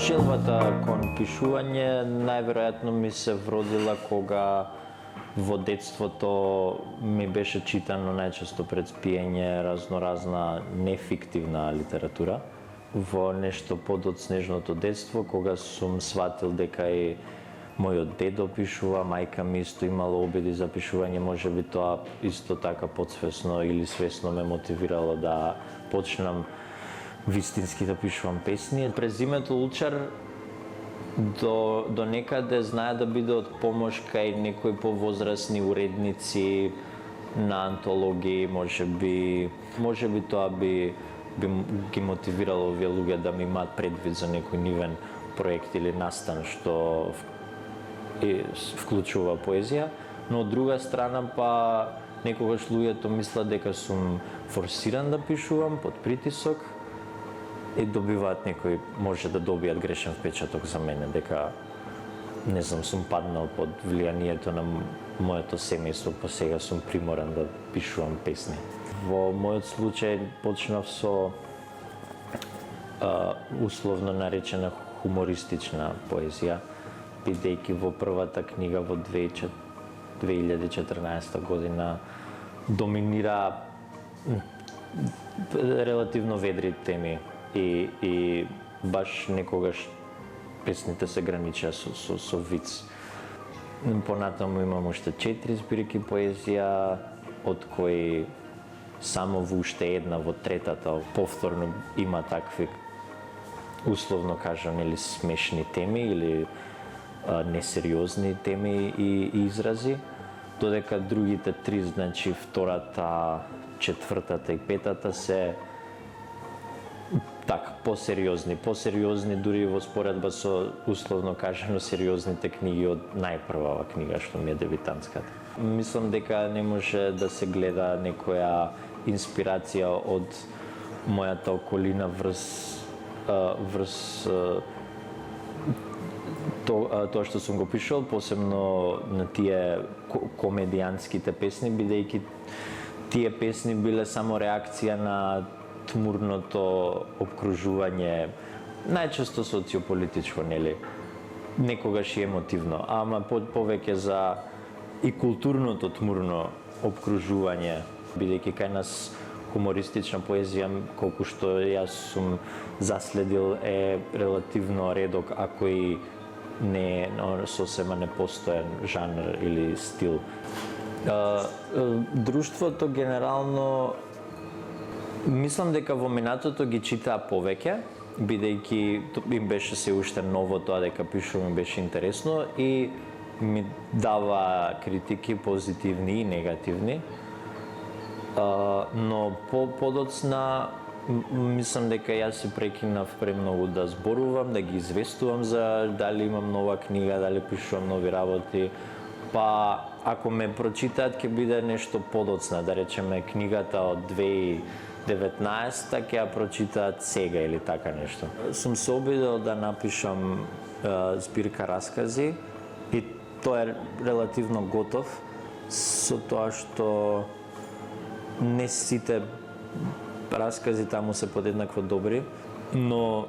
Желбата кон пишување најверојатно ми се вродила кога во детството ми беше читано најчесто пред спиење разноразна нефиктивна литература. Во нешто под од снежното детство, кога сум сватил дека и мојот дедо пишува, мајка ми исто имала обиди за пишување, можеби тоа исто така подсвесно или свесно ме мотивирало да почнам вистински да пишувам песни. През името Лучар до некаде знае да биде од помош кај некои повозрасни уредници на антологии, можеби тоа би ги мотивирало овие луѓе да ми имаат предвид за некој нивен проект или настан што вклучува поезија, но од друга страна па некогаш луѓето мислат дека сум форсиран да пишувам под притисок и добиваат може да добијат грешен впечаток за мене, дека не знам, сум паднал под влијанието на моето семејство, па сега сум приморан да пишувам песни. Во мојот случај почнав со условно наречена хумористична поезија, бидејќи во првата книга во 2014 година доминира релативно ведри теми и баш некогаш песните се граничеа со виц. Понатаму имам уште 4 збирки поезија, од кои само во уште една, во третата, повторно има такви, условно кажам, или смешни теми, или несериозни теми и изрази, додека другите 3, значи втората, четвртата и петата се така посериозни дури во споредба со условно кажано сериозните книги од најпрвава книга што ми е дебитантската. Мислам дека не може да се гледа некоја инспирација од мојата околина врз тоа што сум го пишал, посебно на тие комедијанските песни, бидејќи тие песни биле само реакција на тмурното обкружување, најчесто социополитичко, нели, некогаш и емотивно, ама повеќе за и културното тмурно обкружување, бидејќи кај нас хумористична поезија, колку што јас сум заследил, е релативно редок, ако и не сосема непостоен жанр или стил. Друштвото генерално мислам дека во минатото ги читаа повеќе, бидејќи им беше се уште ново тоа дека пишувам, им беше интересно и ми дава критики позитивни и негативни. Но подоцна мислам дека јас се прекинав премногу да зборувам, да ги известувам за дали имам нова книга, дали пишувам нови работи. Па ако ме прочитаат ќе биде нешто подоцна, да речеме книгата од 2019 ќе ја прочитаат сега или така нешто. Сум се обидел да напишам збирка раскази и тоа е релативно готов, со тоа што не сите раскази таму се подеднакво добри, но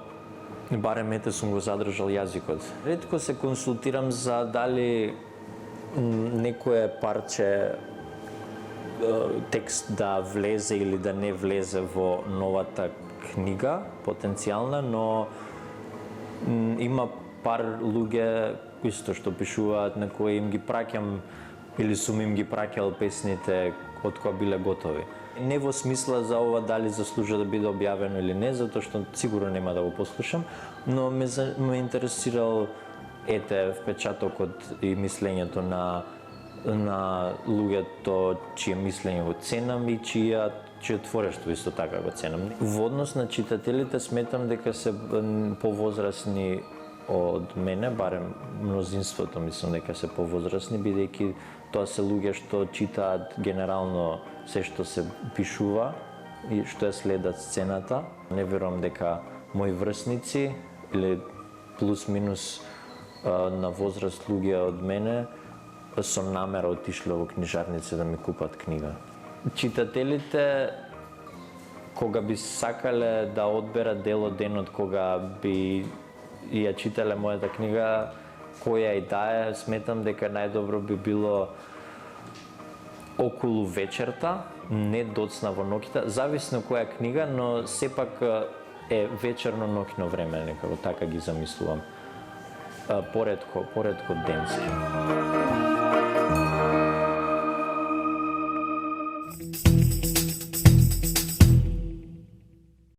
барем ете сум го задржал јазикот. Ретко се консултирам за дали некое парче текст да влезе или да не влезе во новата книга, потенцијална, но има пар луѓе исто што пишуваат на кои им ги праќам или сум им ги праќал песните од кои биле готови. Не во смисла за ова дали заслужува да биде објавено или не, затоа што сигурно нема да го послушам, но ме интересирал впечатокот и мислењето на луѓето чие мислење го ценам и чие творештво исто така го ценам. Во однос на читателите сметам дека се повозрасни од мене, барем мнозинството мислам дека се повозрасни, бидејќи тоа се луѓе што читаат генерално се што се пишува и што ја следат сцената. Не верувам дека мои врсници или плюс-минус на возраст луѓе од мене со намера отишле во книжарници да ми купат книга. Читателите кога би сакале да одберат дел од денот кога би ја читале мојата книга, која и да е, сметам дека најдобро би било околу вечерта, не доцна во ноќта, зависно која книга, но сепак е вечерно ноќно време, некако така ги замислувам. Поредко денски.